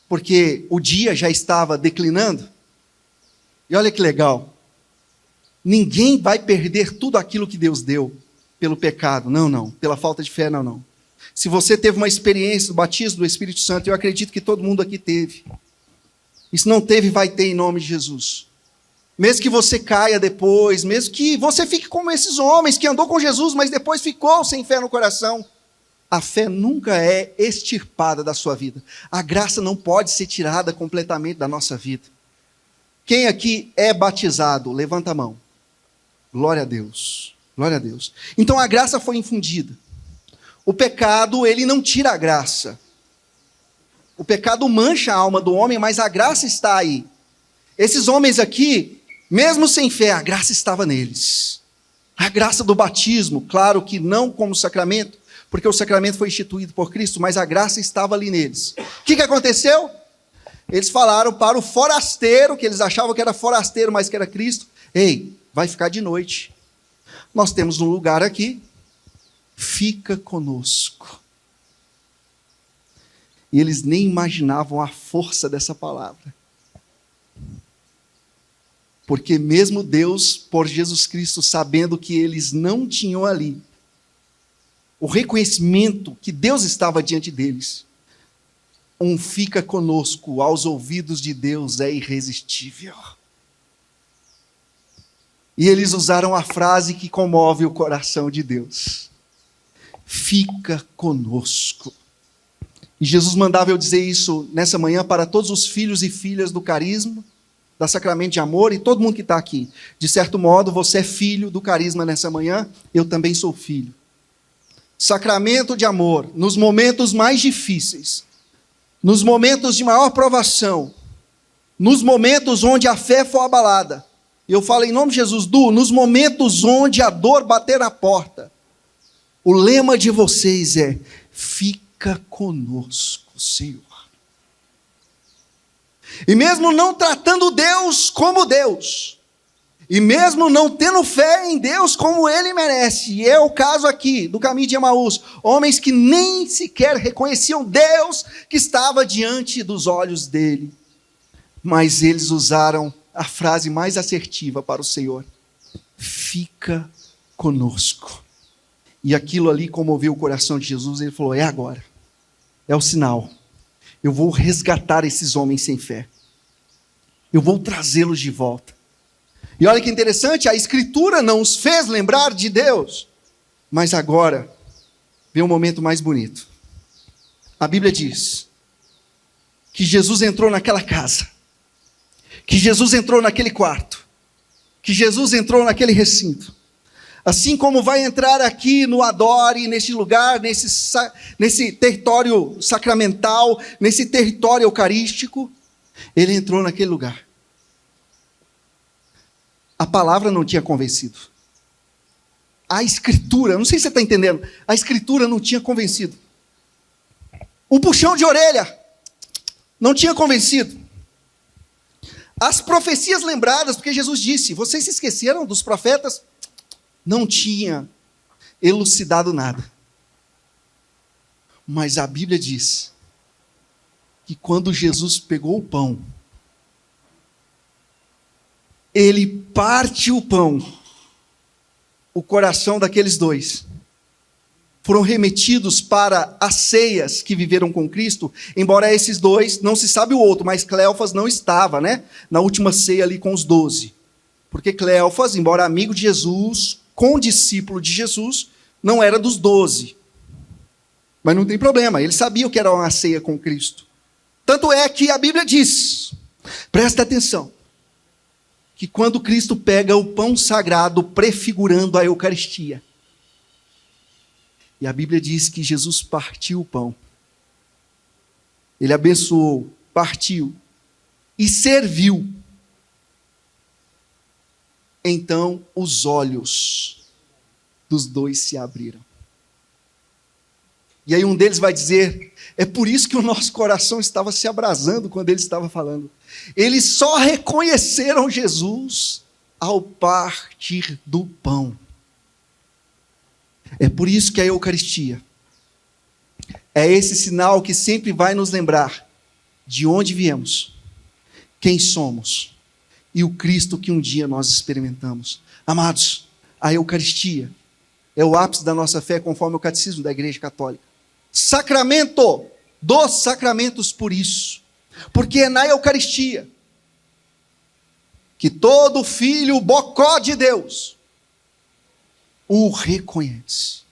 Porque o dia já estava declinando. E olha que legal. Ninguém vai perder tudo aquilo que Deus deu pelo pecado. Não. Pela falta de fé, não. Se você teve uma experiência do batismo do Espírito Santo, eu acredito que todo mundo aqui teve. E se não teve, vai ter em nome de Jesus. Mesmo que você caia depois, mesmo que você fique como esses homens que andou com Jesus, mas depois ficou sem fé no coração. A fé nunca é extirpada da sua vida. A graça não pode ser tirada completamente da nossa vida. Quem aqui é batizado? Levanta a mão. Glória a Deus. Glória a Deus. Então a graça foi infundida. O pecado, ele não tira a graça. O pecado mancha a alma do homem, mas a graça está aí. Esses homens aqui, mesmo sem fé, a graça estava neles. A graça do batismo, claro que não como sacramento, porque o sacramento foi instituído por Cristo, mas a graça estava ali neles. O que aconteceu? Eles falaram para o forasteiro, que eles achavam que era forasteiro, mas que era Cristo: ei, vai ficar de noite. Nós temos um lugar aqui, fica conosco. E eles nem imaginavam a força dessa palavra. Porque mesmo Deus, por Jesus Cristo, sabendo que eles não tinham ali o reconhecimento que Deus estava diante deles, fica conosco aos ouvidos de Deus é irresistível. E eles usaram a frase que comove o coração de Deus: fica conosco. E Jesus mandava eu dizer isso nessa manhã para todos os filhos e filhas do carisma, da Sacramento de Amor, e todo mundo que está aqui. De certo modo, você é filho do carisma nessa manhã, eu também sou filho. Sacramento de amor, nos momentos mais difíceis, nos momentos de maior provação, nos momentos onde a fé for abalada. Eu falo em nome de Jesus, nos momentos onde a dor bater na porta, o lema de vocês é: fica conosco, Senhor. E mesmo não tratando Deus como Deus, e mesmo não tendo fé em Deus como Ele merece, e é o caso aqui do caminho de Emaús, homens que nem sequer reconheciam Deus que estava diante dos olhos dele, mas eles usaram a frase mais assertiva para o Senhor: fica conosco. E aquilo ali comoveu o coração de Jesus. Ele falou: é agora, é o sinal, eu vou resgatar esses homens sem fé, eu vou trazê-los de volta. E olha que interessante, a Escritura não os fez lembrar de Deus, mas agora vem um momento mais bonito. A Bíblia diz que Jesus entrou naquela casa, que Jesus entrou naquele quarto, que Jesus entrou naquele recinto, assim como vai entrar aqui no Adore, neste lugar, nesse território sacramental, nesse território eucarístico. Ele entrou naquele lugar. A palavra não tinha convencido. A Escritura, não sei se você está entendendo, a Escritura não tinha convencido. O puxão de orelha não tinha convencido. As profecias lembradas, porque Jesus disse: vocês se esqueceram dos profetas? Não tinha elucidado nada. Mas a Bíblia diz que quando Jesus pegou o pão, ele parte o pão, o coração daqueles dois foram remetidos para as ceias que viveram com Cristo, embora esses dois, não se sabe o outro, mas Cleofas não estava, na última ceia ali com os 12. Porque Cleofas, embora amigo de Jesus, condiscípulo de Jesus, não era dos 12. Mas não tem problema, ele sabia o que era uma ceia com Cristo. Tanto é que a Bíblia diz, presta atenção, que quando Cristo pega o pão sagrado prefigurando a Eucaristia, e a Bíblia diz que Jesus partiu o pão, ele abençoou, partiu e serviu. Então os olhos dos dois se abriram. E aí um deles vai dizer: é por isso que o nosso coração estava se abrasando quando ele estava falando. Eles só reconheceram Jesus ao partir do pão. É por isso que a Eucaristia é esse sinal que sempre vai nos lembrar de onde viemos, quem somos e o Cristo que um dia nós experimentamos. Amados, a Eucaristia é o ápice da nossa fé, conforme o Catecismo da Igreja Católica. Sacramento dos sacramentos, por isso. Porque é na Eucaristia que todo filho bocó de Deus o reconhece.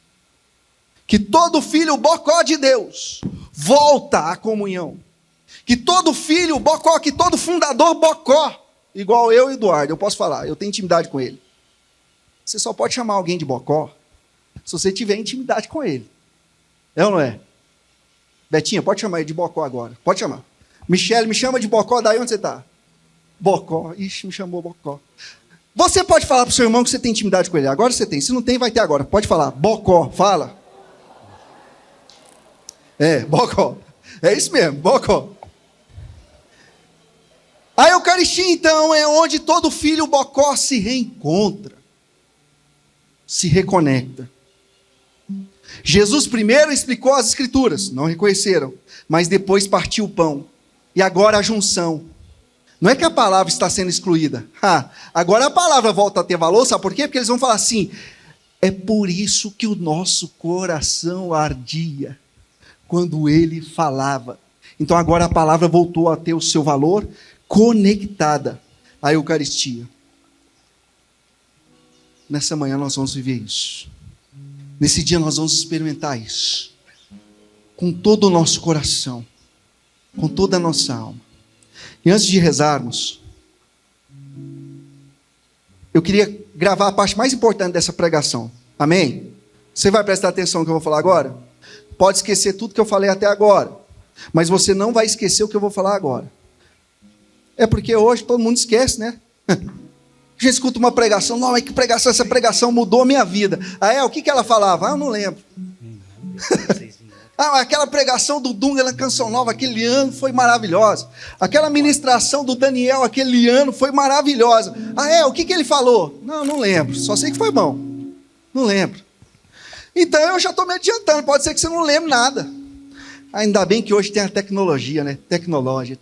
Que todo filho bocó de Deus volta à comunhão. Que todo filho bocó, que todo fundador bocó, igual eu e Eduardo, eu posso falar, eu tenho intimidade com ele. Você só pode chamar alguém de bocó se você tiver intimidade com ele. É ou não é? Betinha, pode chamar ele de bocó agora. Pode chamar. Michele, me chama de bocó, daí onde você está? Bocó. Ixi, me chamou bocó. Você pode falar para o seu irmão que você tem intimidade com ele. Agora você tem. Se não tem, vai ter agora. Pode falar. Bocó. Fala. Bocó. É isso mesmo, bocó. A Eucaristia, então, é onde todo filho bocó se reencontra, se reconecta. Jesus primeiro explicou as Escrituras, não reconheceram, mas depois partiu o pão. E agora a junção. Não é que a palavra está sendo excluída. Agora a palavra volta a ter valor, sabe por quê? Porque eles vão falar assim, é por isso que o nosso coração ardia quando ele falava. Então agora a palavra voltou a ter o seu valor, conectada à Eucaristia. Nessa manhã nós vamos viver isso. Nesse dia nós vamos experimentar isso. Com todo o nosso coração. Com toda a nossa alma. E antes de rezarmos, eu queria gravar a parte mais importante dessa pregação. Amém? Você vai prestar atenção no que eu vou falar agora? Pode esquecer tudo que eu falei até agora. Mas você não vai esquecer o que eu vou falar agora. É porque hoje todo mundo esquece, né? A gente escuta uma pregação, não, mas que pregação, essa pregação mudou a minha vida. O que ela falava? Eu não lembro. Aquela pregação do Dunga na Canção Nova, aquele ano foi maravilhosa. Aquela ministração do Daniel, aquele ano foi maravilhosa. O que ele falou? Não lembro, só sei que foi bom. Não lembro. Então eu já estou me adiantando, pode ser que você não lembre nada. Ainda bem que hoje tem a tecnologia, né? Tecnológica.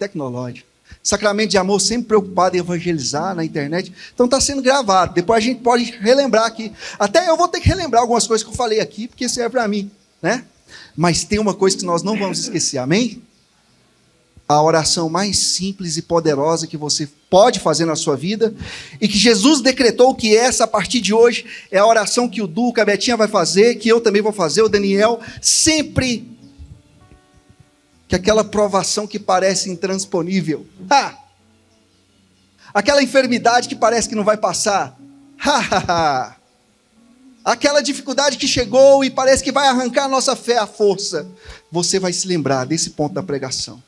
Sacramento de Amor sempre preocupado em evangelizar na internet. Então está sendo gravado. Depois a gente pode relembrar aqui. Até eu vou ter que relembrar algumas coisas que eu falei aqui, porque serve para mim, né? Mas tem uma coisa que nós não vamos esquecer, amém? A oração mais simples e poderosa que você pode fazer na sua vida, e que Jesus decretou que essa, a partir de hoje, é a oração que o Duca, a Betinha vai fazer, que eu também vou fazer, o Daniel, sempre que aquela provação que parece intransponível, aquela enfermidade que parece que não vai passar, aquela dificuldade que chegou e parece que vai arrancar a nossa fé, a força, você vai se lembrar desse ponto da pregação.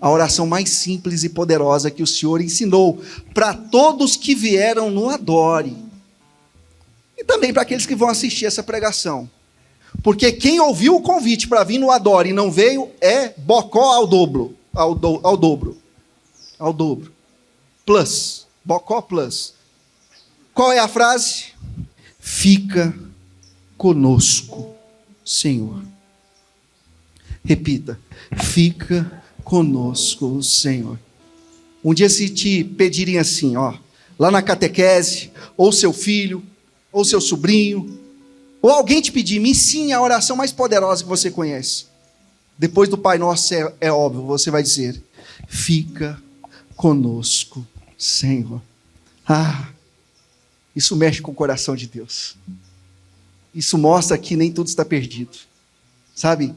A oração mais simples e poderosa que o Senhor ensinou para todos que vieram no Adore. E também para aqueles que vão assistir essa pregação. Porque quem ouviu o convite para vir no Adore e não veio é bocó ao dobro. Ao dobro. Plus. Bocó plus. Qual é a frase? Fica conosco, Senhor. Repita. Fica conosco, Senhor. Um dia se te pedirem assim, lá na catequese, ou seu filho, ou seu sobrinho, ou alguém te pedir, me ensine a oração mais poderosa que você conhece. Depois do Pai Nosso, é óbvio, você vai dizer, fica conosco, Senhor. Isso mexe com o coração de Deus. Isso mostra que nem tudo está perdido. Sabe?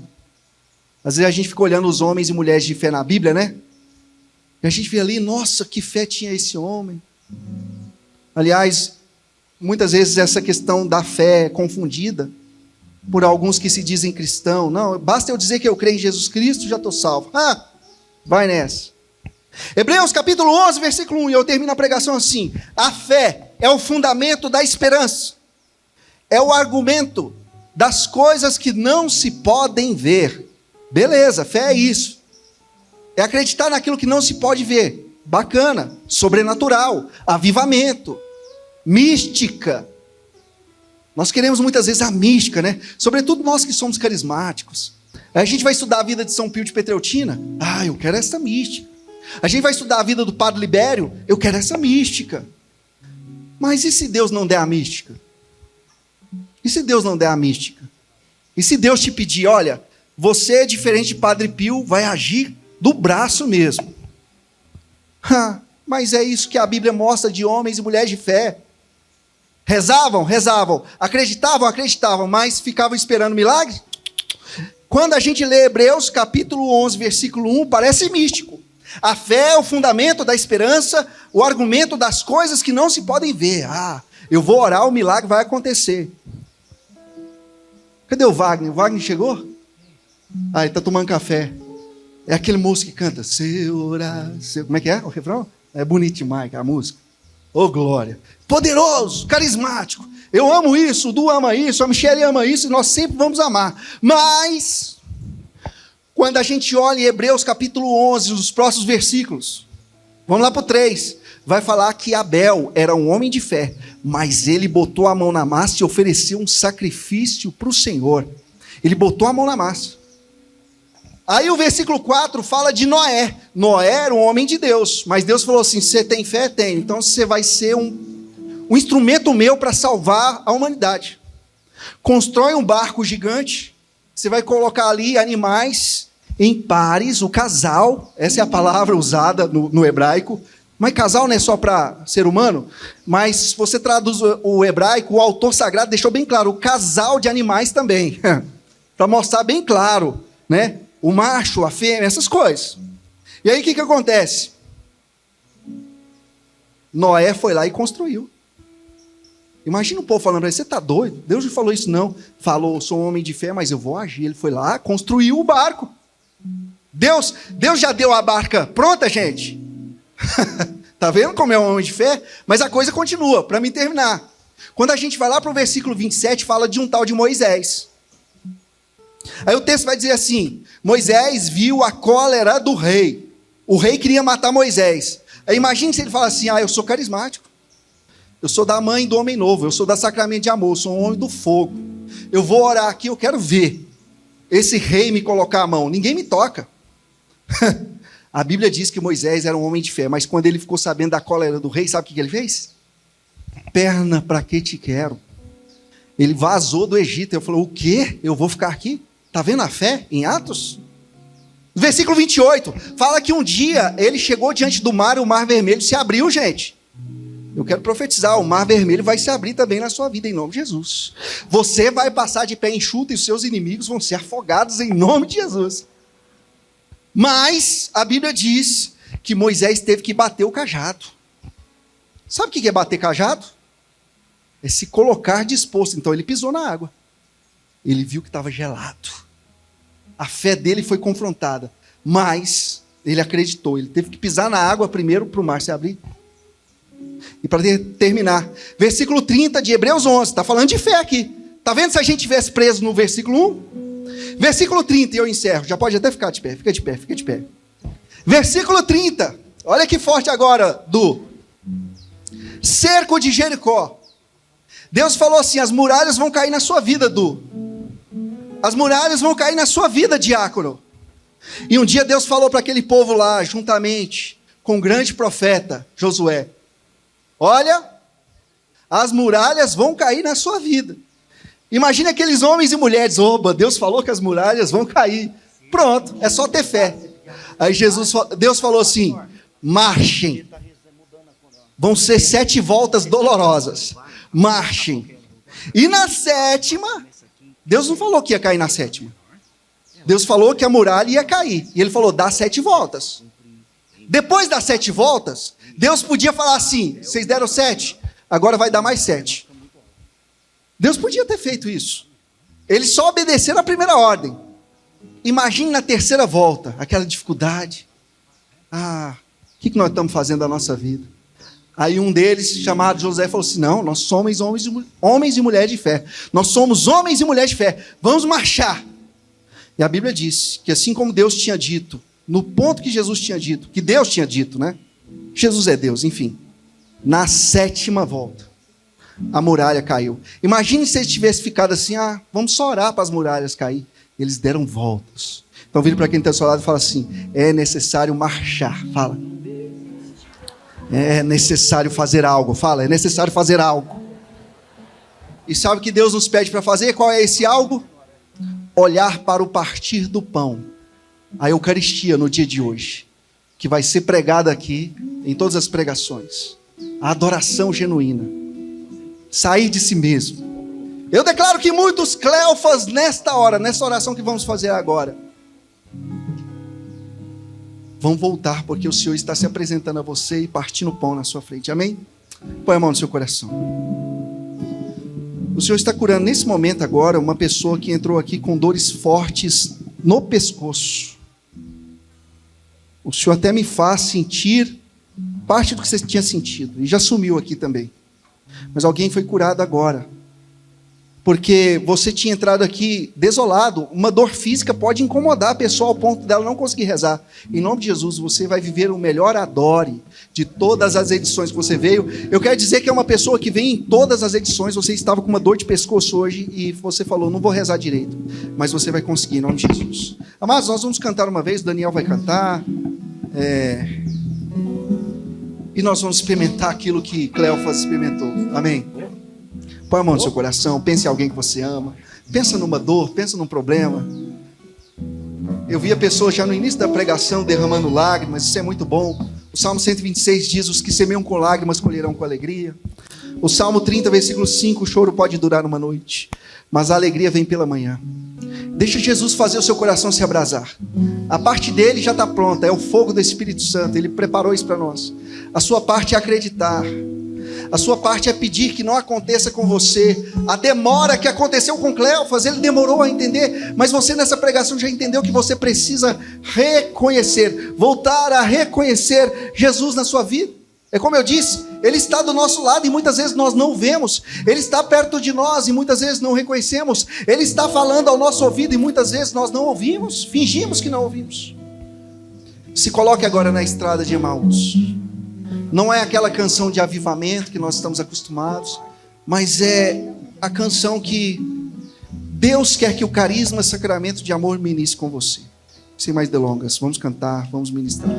Às vezes a gente fica olhando os homens e mulheres de fé na Bíblia, né? E a gente vê ali, nossa, que fé tinha esse homem. Aliás, muitas vezes essa questão da fé é confundida por alguns que se dizem cristão. Não, basta eu dizer que eu creio em Jesus Cristo, já estou salvo. Vai nessa. Hebreus capítulo 11, versículo 1, e eu termino a pregação assim. A fé é o fundamento da esperança. É o argumento das coisas que não se podem ver. Beleza, fé é isso. É acreditar naquilo que não se pode ver. Bacana, sobrenatural, avivamento, mística. Nós queremos muitas vezes a mística, né? Sobretudo nós que somos carismáticos. A gente vai estudar a vida de São Pio de Petreutina. Eu quero essa mística. A gente vai estudar a vida do Padre Libério. Eu quero essa mística. Mas e se Deus não der a mística? E se Deus não der a mística? E se Deus te pedir, olha, você, diferente de Padre Pio, vai agir do braço mesmo. Mas é isso que a Bíblia mostra de homens e mulheres de fé. Rezavam, acreditavam, mas ficavam esperando milagre. Quando a gente lê Hebreus capítulo 11, versículo 1, parece místico. A fé é o fundamento da esperança, o argumento das coisas que não se podem ver. Eu vou orar, o milagre vai acontecer. Cadê o Wagner? O Wagner chegou? Ele está tomando café. É aquele moço que canta, se orar, como é que é o refrão? É bonito demais a música. Glória. Poderoso, carismático. Eu amo isso, o Du ama isso, a Michele ama isso, e nós sempre vamos amar. Mas, Quando a gente olha em Hebreus capítulo 11, os próximos versículos, vamos lá para o 3, vai falar que Abel era um homem de fé, mas ele botou a mão na massa e ofereceu um sacrifício para o Senhor. Ele botou a mão na massa. Aí o versículo 4 fala de Noé. Noé era um homem de Deus, mas Deus falou assim: você tem fé? Tenho. Então você vai ser um instrumento meu para salvar a humanidade. Constrói um barco gigante, você vai colocar ali animais em pares, o casal, essa é a palavra usada no hebraico, mas casal não é só para ser humano, mas se você traduz o hebraico, o autor sagrado deixou bem claro, o casal de animais também, para mostrar bem claro, né? O macho, a fêmea, essas coisas. E aí o que acontece? Noé foi lá e construiu. Imagina o povo falando para ele: você está doido? Deus não falou isso não. Falou: sou um homem de fé, mas eu vou agir. Ele foi lá, construiu o barco. Deus já deu a barca pronta, gente. Tá vendo como é um homem de fé? Mas a coisa continua, para mim terminar. Quando a gente vai lá para o versículo 27, fala de um tal de Moisés. Aí o texto vai dizer assim: Moisés viu a cólera do rei. O rei queria matar Moisés. Aí imagine se ele fala assim: eu sou carismático. Eu sou da mãe do homem novo, eu sou da sacramento de amor, eu sou um homem do fogo. Eu vou orar aqui, eu quero ver esse rei me colocar a mão. Ninguém me toca. A Bíblia diz que Moisés era um homem de fé, mas quando ele ficou sabendo da cólera do rei, sabe o que ele fez? Perna, para que te quero? Ele vazou do Egito. Ele falou: o quê? Eu vou ficar aqui? Está vendo a fé em Atos? Versículo 28, fala que um dia ele chegou diante do mar e o mar vermelho se abriu, gente. Eu quero profetizar, o mar vermelho vai se abrir também na sua vida, em nome de Jesus. Você vai passar de pé enxuto e os seus inimigos vão ser afogados em nome de Jesus. Mas a Bíblia diz que Moisés teve que bater o cajado. Sabe o que é bater cajado? É se colocar disposto. Então ele pisou na água. Ele viu que estava gelado. A fé dele foi confrontada. Mas ele acreditou. Ele teve que pisar na água primeiro para o mar se abrir. E para terminar, versículo 30 de Hebreus 11, está falando de fé aqui. Está vendo se a gente tivesse preso no versículo 1? Versículo 30, e eu encerro. Já pode até ficar de pé, fica de pé, fica de pé. Versículo 30, olha que forte agora, do cerco de Jericó. Deus falou assim: as muralhas vão cair na sua vida, Du. As muralhas vão cair na sua vida, diácono. E um dia Deus falou para aquele povo lá, juntamente com o grande profeta Josué: olha, as muralhas vão cair na sua vida. Imagine aqueles homens e mulheres: oba, Deus falou que as muralhas vão cair. Pronto, é só ter fé. Aí Deus falou assim: marchem. Vão ser 7 voltas dolorosas. Marchem. E na 7ª, Deus não falou que ia cair na 7ª. Deus falou que a muralha ia cair. E ele falou: dá 7 voltas. Depois das 7 voltas, Deus podia falar assim: vocês deram 7, agora vai dar mais 7. Deus podia ter feito isso. Eles só obedeceram a primeira ordem. Imagine na 3ª volta, aquela dificuldade. O que nós estamos fazendo da nossa vida? Aí um deles, chamado José, falou assim: não, nós somos homens e mulheres de fé. Nós somos homens e mulheres de fé. Vamos marchar. E a Bíblia diz que assim como Deus tinha dito, no ponto que Jesus tinha dito, que Deus tinha dito, né? Jesus é Deus, enfim. Na 7ª volta, a muralha caiu. Imagine se eles tivessem ficado assim: vamos só orar para as muralhas cair. Eles deram voltas. Então vira para quem está ao seu lado e fala assim: é necessário marchar. Fala. É necessário fazer algo. Fala, é necessário fazer algo. E sabe o que Deus nos pede para fazer? Qual é esse algo? Olhar para o partir do pão. A Eucaristia no dia de hoje, que vai ser pregada aqui, em todas as pregações. A adoração genuína. Sair de si mesmo. Eu declaro que muitos Cleofas nesta hora, nessa oração que vamos fazer agora, vão voltar, porque o Senhor está se apresentando a você e partindo o pão na sua frente. Amém? Põe a mão no seu coração. O Senhor está curando nesse momento agora uma pessoa que entrou aqui com dores fortes no pescoço. O Senhor até me faz sentir parte do que você tinha sentido. E já sumiu aqui também. Mas alguém foi curado agora. porque você tinha entrado aqui desolado. Uma dor física pode incomodar a pessoa ao ponto dela não conseguir rezar. Em nome de Jesus, você vai viver o melhor adore de todas as edições que você veio. Eu quero dizer que é uma pessoa que vem em todas as edições. Você estava com uma dor de pescoço hoje e você falou, não vou rezar direito. Mas você vai conseguir, em nome de Jesus. Amados, nós vamos cantar uma vez, o Daniel vai cantar. E nós vamos experimentar aquilo que Cleofas experimentou. Amém? Põe a mão no seu coração, pense em alguém que você ama. Pensa numa dor, pensa num problema. Eu vi a pessoa já no início da pregação derramando lágrimas, isso é muito bom. O Salmo 126 diz, os que semeiam com lágrimas colherão com alegria. O Salmo 30, versículo 5, o choro pode durar uma noite, mas a alegria vem pela manhã. Deixa Jesus fazer o seu coração se abrasar. A parte dele já está pronta, é o fogo do Espírito Santo, ele preparou isso para nós. A sua parte é acreditar. A sua parte é pedir que não aconteça com você a demora que aconteceu com Cleofas. Ele demorou a entender, mas você nessa pregação já entendeu que você precisa reconhecer, voltar a reconhecer Jesus na sua vida. É como eu disse, Ele está do nosso lado e muitas vezes nós não o vemos. Ele está perto de nós e muitas vezes não o reconhecemos. Ele está falando ao nosso ouvido e muitas vezes nós não ouvimos, fingimos que não ouvimos. Se coloque agora na estrada de Emaús. Não é aquela canção de avivamento que nós estamos acostumados, mas é a canção que Deus quer que o carisma, sacramento de amor ministre com você. Sem mais delongas, vamos cantar, vamos ministrar.